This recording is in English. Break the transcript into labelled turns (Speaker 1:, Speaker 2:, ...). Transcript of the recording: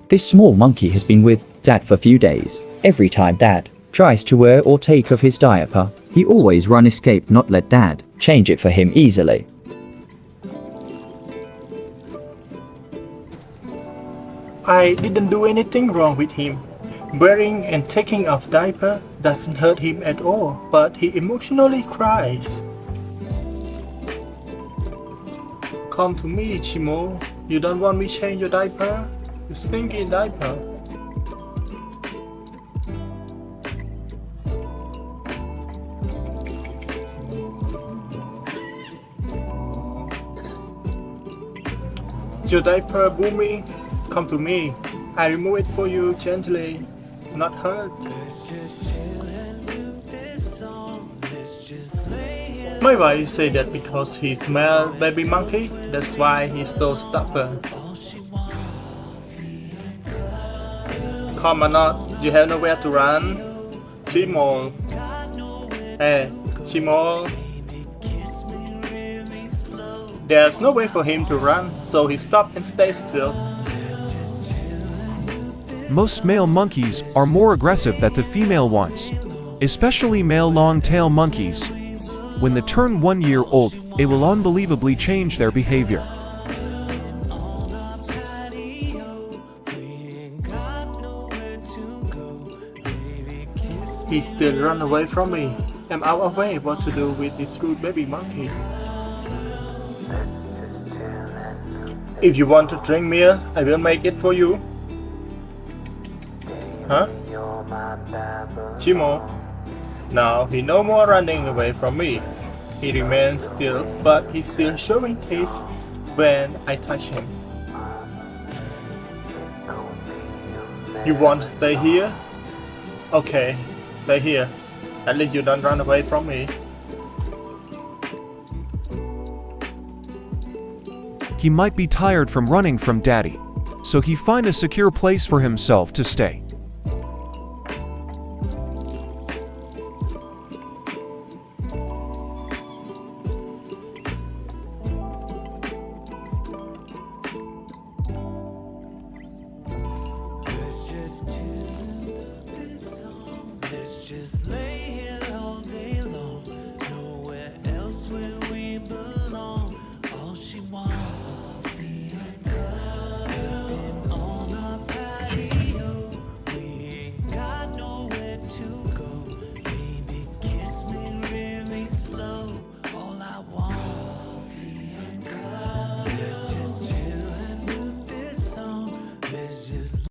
Speaker 1: This small monkey has been with Dad for a few days. Every time Dad tries to wear or take off his diaper, he always run escape, not let Dad change it for him easily.
Speaker 2: I didn't do anything wrong with him. Wearing and taking off diaper doesn't hurt him at all, but he emotionally cries. Come to me, Chimo. You don't want me change your diaper? You stinky diaper. Your diaper booming? Come to me. I remove it for you gently, not hurt. My wife said that because he smelled baby monkey, that's why he's so stubborn. Come or not, you have nowhere to run. Chimo. Hey, Chimo. There's no way for him to run, so he stopped and stayed still.
Speaker 3: Most male monkeys are more aggressive than the female ones, especially male long-tail monkeys. When they turn 1 year old, it will unbelievably change their behavior.
Speaker 2: He still run away from me. I'm out of way what to do with this rude baby monkey. If you want to drink milk, I will make it for you. Huh? Chimo. Now he no more running away from me. He remains still, but he's still showing teeth when I touch him. You want to stay here? Okay, stay here. At least you don't run away from me.
Speaker 3: He might be tired from running from Daddy, so he find a secure place for himself to stay.
Speaker 4: Let's just